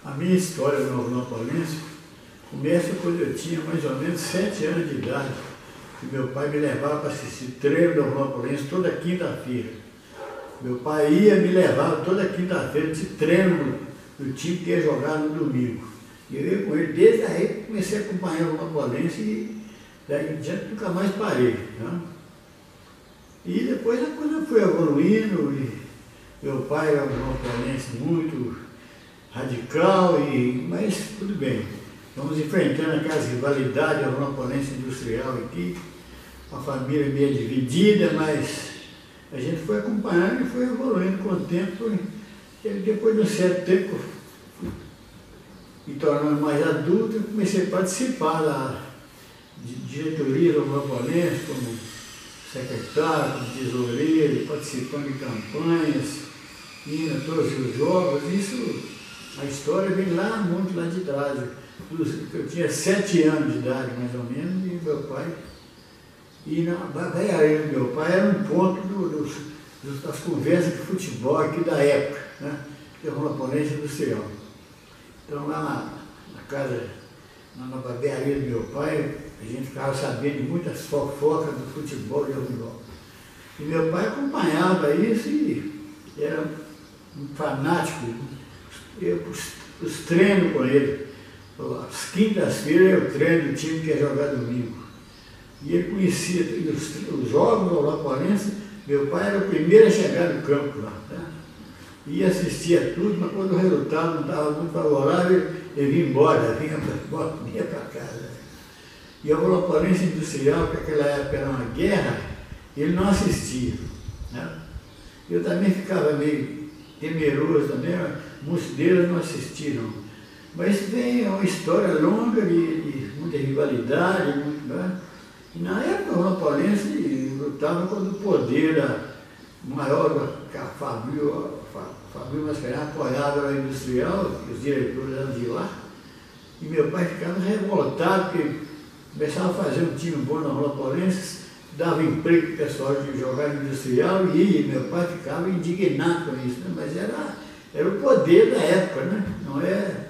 A minha história no Alvonopolense começa quando eu tinha mais ou menos 7 anos de idade, que meu pai me levava para assistir treino do Alvonopolense toda quinta-feira. Meu pai ia me levava toda quinta-feira de treino do time que ia jogar no domingo. E eu ia com ele, desde aí comecei a acompanhar o Alvonopolense e daí em diante nunca mais parei. Né? E depois a coisa foi evoluindo, e meu pai era um alvonopolense muito radical, mas tudo bem. Vamos enfrentando aquelas rivalidades alvonopolense industrial aqui, uma família meio dividida, mas a gente foi acompanhando e foi evoluindo com o tempo. E depois de um certo tempo, me tornando mais adulto, eu comecei a participar de diretoria do Alvonopolense, como secretário, como tesoureiro, participando de campanhas, indo a todos os jogos. Isso, a história vem lá, muito lá de trás. Eu tinha 7 anos de idade, mais ou menos, e meu pai, e na barbearia do meu pai era um ponto das conversas de futebol aqui da época, né? Que é o Alvonopolense industrial. Então lá na casa, na barbearia do meu pai, a gente ficava sabendo de muitas fofocas do futebol de Alvonopolense. E meu pai acompanhava isso e era um fanático. Os treinos com ele. Às quintas-feiras eu treino do time que ia jogar domingo. E ele conhecia os jogos do Alvonopolense. Meu pai era o primeiro a chegar no campo lá. Né? Ia assistir a tudo, mas quando o resultado não estava muito favorável, ele vinha embora, vinha para casa. E o Alvonopolense industrial, que naquela época era uma guerra, ele não assistia. Né? Eu também ficava meio temeroso também, muitos deles não assistiram. Mas vem uma história longa de muita rivalidade, né? E na época o Alvonopolense lutava contra o poder maior, que a Fabio Mascarenhas apoiava a industrial, os diretores eram de lá. E meu pai ficava revoltado, porque começava a fazer um time bom no Alvonopolense, dava emprego para o pessoal de jogar industrial, e meu pai ficava indignado com isso, né? Mas era o poder da época, né? Não é...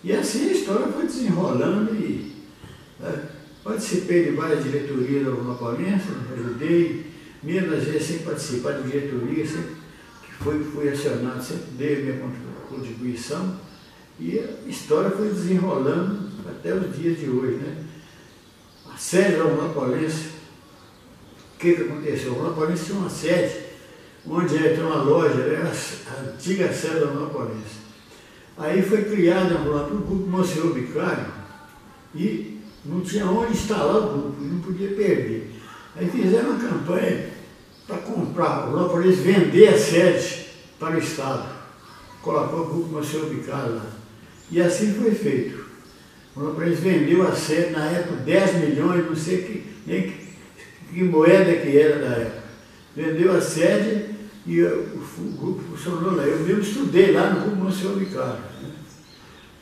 E assim a história foi desenrolando e participei de várias diretorias do Alvonopolense, ajudei, mesmo às vezes sem participar de diretoria, sempre que fui acionado, sempre dei a minha contribuição, e a história foi desenrolando até os dias de hoje, né? A sede do Alvonopolense, o que aconteceu? O Alvonopolense tinha uma sede, onde tinha uma loja, era a antiga sede do Alvonopolense. Aí foi criado um grupo Monsenhor Vicário e não tinha onde instalar o grupo, não podia perder. Aí fizeram uma campanha para comprar, o Alvonopolense vender a sede para o Estado. Colocou o grupo Monsenhor Vicário lá. E assim foi feito. O Alvonopolense vendeu a sede, na época, 10 milhões, não sei nem que moeda que era da época. Vendeu a sede e o grupo funcionou lá. Eu mesmo estudei lá no grupo Monsenhor Vicário. Né?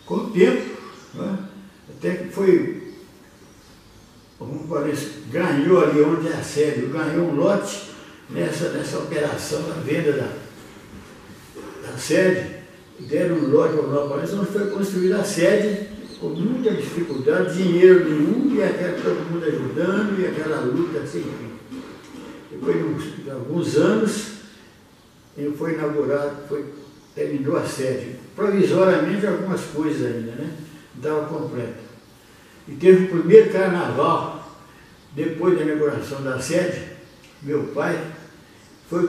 Com o tempo, né? Até que foi... O Alvonopolense ganhou ali onde é a sede, ganhou um lote nessa operação da venda da sede. Deram um lote ao Alvonopolense, onde foi construída a sede com muita dificuldade, dinheiro nenhum, e todo mundo ajudando, e aquela luta assim. Depois de alguns anos, ele foi inaugurado, terminou a sede. Provisoriamente algumas coisas ainda, né? Não estava completa. E teve o primeiro carnaval, depois da inauguração da sede, meu pai foi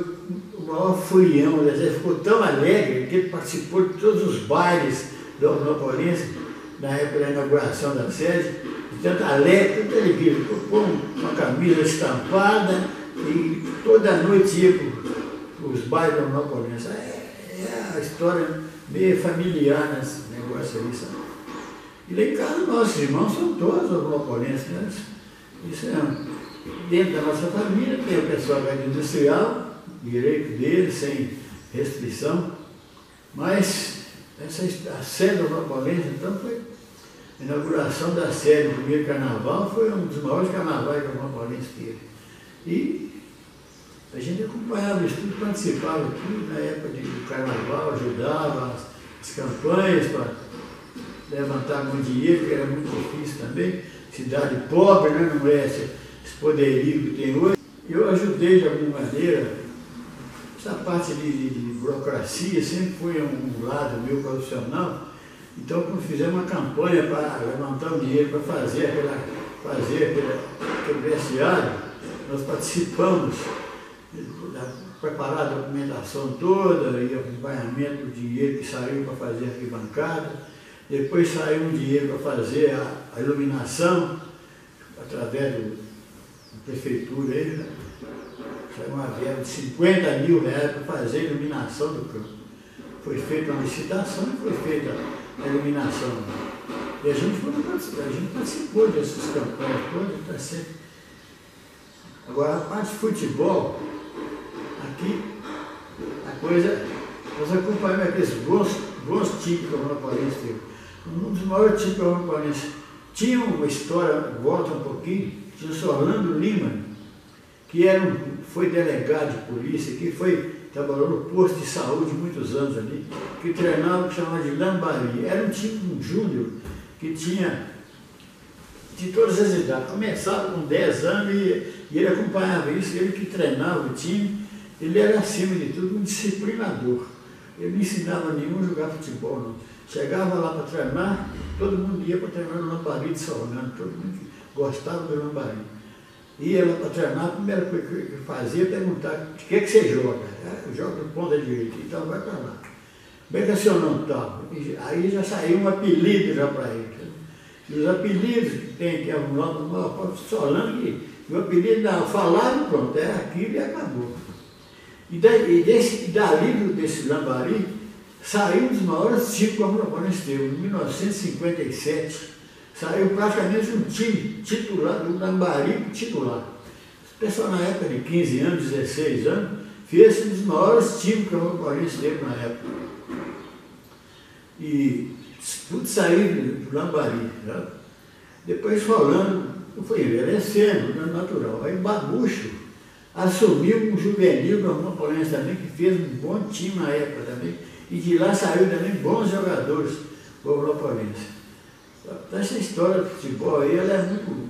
o maior furião, ele ficou tão alegre que ele participou de todos os bailes do Alvonopolense na época da inauguração da sede, e tanto alegre, tanto alegria, ficou com uma camisa estampada e toda noite ia para os bailes do Alvonopolense. É a história meio familiar nesse negócio aí, sabe? E lá em casa, nossos irmãos são todos alvonopolenses, né? Isso é, dentro da nossa família, tem o pessoal da industrial, direito deles, sem restrição, mas a sede do Alvonopolense, então, foi a inauguração da sede, o primeiro carnaval, foi um dos maiores carnavais que o Alvonopolense teve. E a gente acompanhava isso tudo, participava tudo na época do carnaval, ajudava as campanhas para levantar algum dinheiro, que era muito difícil também. Cidade pobre, né? Não é esse poderio que tem hoje. Eu ajudei de alguma maneira. Essa parte de burocracia sempre foi um lado meu profissional. Então, quando fizemos uma campanha para levantar o dinheiro para fazer aquele vestiário, nós participamos, preparar a documentação toda e o acompanhamento do dinheiro que saiu para fazer a arquibancada. Depois saiu um dinheiro para fazer a iluminação, através da prefeitura. Aí, saiu uma verba de 50 mil reais para fazer a iluminação do campo. Foi feita uma licitação e foi feita a iluminação. E a gente participou dessas campanhas todas, tá certo? Agora, a parte de futebol, aqui, a coisa, nós acompanhamos aqueles bons times que o Rondonópolis teve. Um dos maiores times que o Rondonópolis tinha uma história, volta um pouquinho, tinha o Orlando Lima, que foi delegado de polícia, que trabalhou no posto de saúde muitos anos ali, que treinava o que chamava de Lambari. Era um time júnior que tinha de todas as idades. Começava com 10 anos e ele acompanhava isso, ele que treinava o time. Ele era, acima de tudo, um disciplinador. Ele não ensinava nenhum a jogar futebol, não. Chegava lá para treinar, todo mundo ia para treinar no Lambari de Salgado, todo mundo gostava do Lambari. Ia lá para treinar, a primeira coisa que fazia perguntar o que você joga. Eu jogo do ponta direita, então vai para lá. Como é que é seu nome tal? Aí já saiu um apelido já para ele. E os apelidos que tem aqui, o nome do Solano, que o apelido falava, pronto, era aquilo e acabou. E dali desse Lambari, saiu um dos maiores times que o Rondonópolis teve, em 1957. Saiu praticamente um time titular, do Lambari titular. O pessoal na época de 15 anos, 16 anos, fez um dos maiores times que o Rondonópolis teve na época. E tudo saiu do Lambari. Né? Depois Rolando, foi envelhecendo, natural. Aí Babucho assumiu um juvenil do Rondonópolis também, que fez um bom time na época também. E de lá saiu também bons jogadores do Rondonópolis. Essa história do futebol aí, ela é muito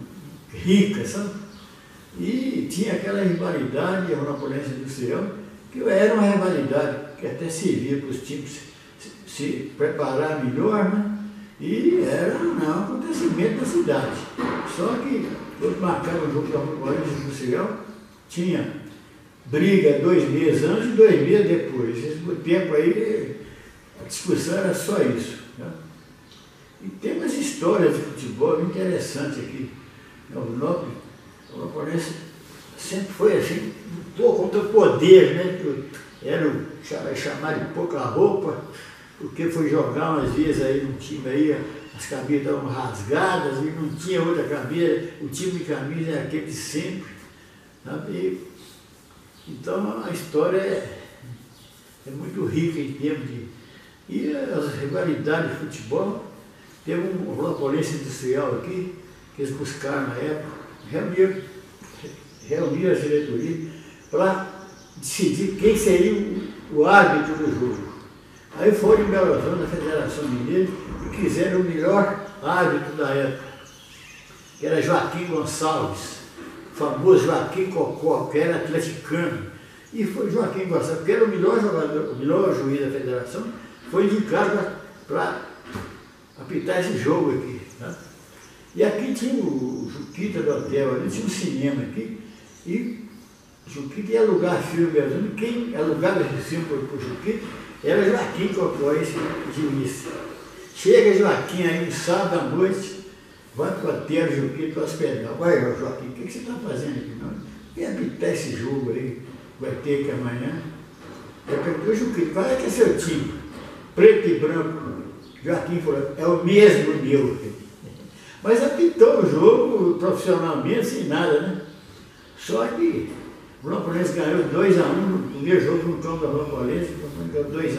rica, sabe? E tinha aquela rivalidade, a Rondonópolis Industrial, que era uma rivalidade que até servia para os times se preparar melhor, né? E era um acontecimento da cidade. Só que, quando marcava o jogo da Rondonópolis Industrial, tinha briga 2 meses antes e 2 meses depois. Esse tempo aí, a discussão era só isso. Né? E tem umas histórias de futebol interessantes aqui. O Rondonópolis sempre foi assim, um pouco contra o poder, né? Era chamado de pouca roupa, porque foi jogar umas vezes aí num time aí, as camisas estavam rasgadas e não tinha outra camisa, o time de camisa era aquele de sempre. Sabe? Então a história é muito rica em termos de... E as rivalidades de futebol. Teve um Rondonópolis Industrial aqui, que eles buscaram na época, reuniram as diretorias para decidir quem seria o árbitro do jogo. Aí foram em Belo Horizonte, na Federação Mineira, e quiseram o melhor árbitro da época, que era Joaquim Gonçalves, o famoso Joaquim Cocó, que era atleticano. E foi Joaquim Gonçalves, que era o melhor jogador, o melhor juiz da federação, foi indicado para apitar esse jogo aqui. Tá? E aqui tinha o Juquita do hotel, ali tinha um cinema aqui, e o Juquita ia alugar filme mesmo. Quem alugava esse filme para o Juquita era Joaquim Cocó, esse juiz. Chega Joaquim aí no sábado à noite, vai para o hotel Juquita para hospedar. Vai, Joaquim, o que você está fazendo aqui? Não? E apitar esse jogo aí, vai ter aqui amanhã. Eu perguntei, Juquita, qual é que é seu time? Preto e branco. Joaquim falou, é o mesmo meu. Mas apitou o jogo profissionalmente, sem nada, né? Só que o Rondonópolis ganhou 2-1 no primeiro jogo no campo da Rondonópolis, ganhou 2-1.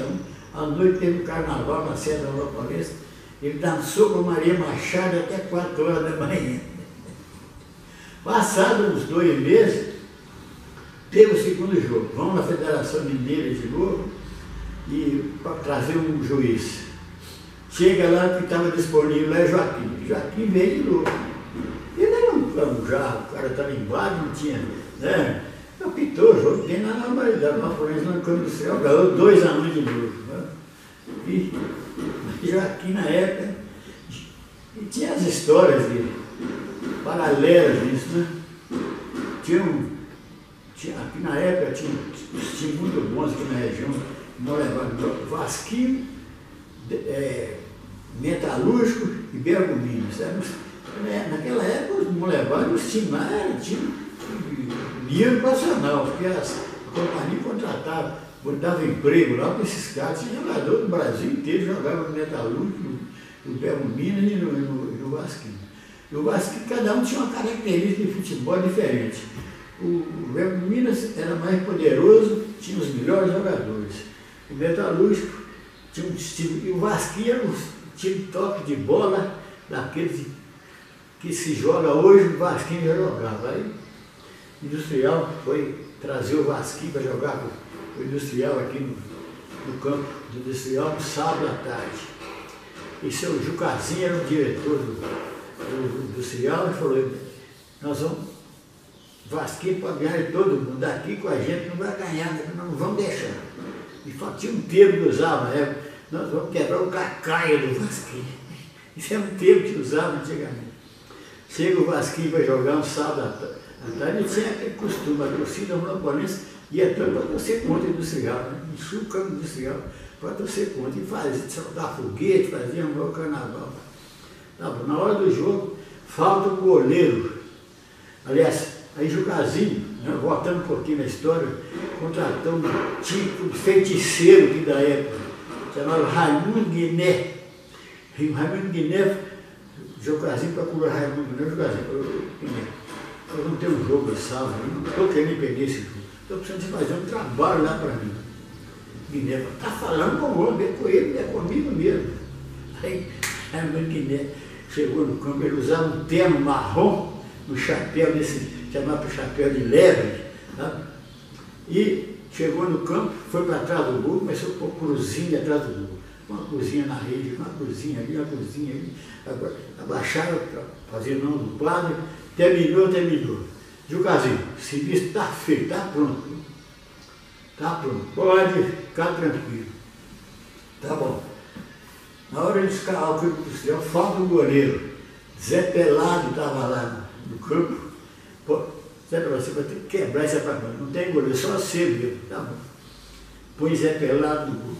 À noite teve um carnaval na sede da Rondonópolis. Ele dançou com a Maria Machado até 4 horas da manhã. Passados uns 2 meses, teve o segundo jogo. Vamos na Federação Mineira de novo e para trazer um juiz. Chega lá que estava disponível, lá é Joaquim. Joaquim veio de novo. Ele era um jarro, o cara estava embaixo, não tinha, né? Apitou o jogo, tem na normalidade, uma polícia no campo industrial, ganhou 2 anos de novo. Né? E Joaquim na época, e tinha as histórias de paralelas disso, né? Aqui na época tinha muito bons aqui na região, Vasquinho, Metalúrgico e Bergomini, sabe? Naquela época os molevados, os times lá eram nível nacional, porque a companhia contratava, dava emprego lá para esses caras, tinha jogador do Brasil inteiro, jogava no Metalúrgico, no Bergomini e no Vasquinho. E o Vasquinho, cada um tinha uma característica de futebol diferente. O Minas era mais poderoso, tinha os melhores jogadores. O Metalúrgico tinha um estilo, e o Vasquinho tinha um toque de bola daqueles que se joga hoje, o Vasquinho já jogava. Aí o Industrial foi trazer o Vasquinho para jogar com o Industrial aqui no campo do Industrial no sábado à tarde. E seu Jucazinho era o diretor do Industrial e falou, nós vamos. Vasquinho pode ganhar de todo mundo, daqui com a gente não vai ganhar, nós não vamos deixar. E tinha um termo que usava na época, nós vamos quebrar o cacaia do Vasquinho. Isso é um termo que usava antigamente. Chega o Vasquinho para jogar um sábado à tarde, ele tinha aquele costume, a torcida monopolista ia toda para torcer contra o Industrial, né? Enchia o campo industrial para torcer contra, e fazia, soltar foguete, fazia um carnaval. Tá bom. Na hora do jogo, falta o goleiro. Aliás, aí Jucazinho, né, voltando um pouquinho na história, contratou um tipo de feiticeiro aqui da época, chamado Raimundo Guiné. E o Raimundo Guiné, Jucazinho procurou Raimundo Guiné, Jucazinho, eu não tenho um jogo de sábado, eu não estou querendo perder esse jogo, estou precisando de fazer um trabalho lá para mim. Guiné falou, está falando com o homem, é com ele, é comigo mesmo. Aí Raimundo Guiné chegou no campo, ele usava um terno marrom, no chapéu desse, chamava chapéu de lebre, tá? E chegou no campo, foi para trás do gol, começou a pôr cruzinha atrás do gol. Uma cruzinha na rede, uma cruzinha ali, uma cruzinha ali. Abaixaram para fazer o nome do padre, terminou. Jucazinho, se visto está feito, está pronto. Está pronto, pode ficar tranquilo. Tá bom. Na hora de escalar o campo industrial, falta o goleiro. Zé Pelado estava lá no campo. Pô, Zé Pelado, você vai ter que quebrar esse apartamento. Não tem goleiro, só você mesmo. Tá bom. Põe Zé Pelado no gol.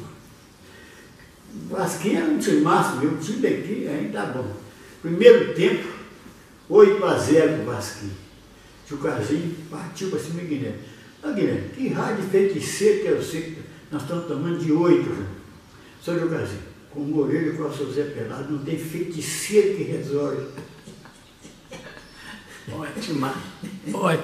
O Vasquinho era um time máximo, meu time daqui, aí tá bom. Primeiro tempo, 8-0 pro Vasquinho. Jucazinho partiu para cima do Guilherme. Ah, Guilherme, que raio de feiticeiro que eu sei, nós estamos tomando de 8. Só Jucazinho, com o goleiro e com o seu Zé Pelado, não tem feiticeiro que resolve. Ótimo. Ótimo.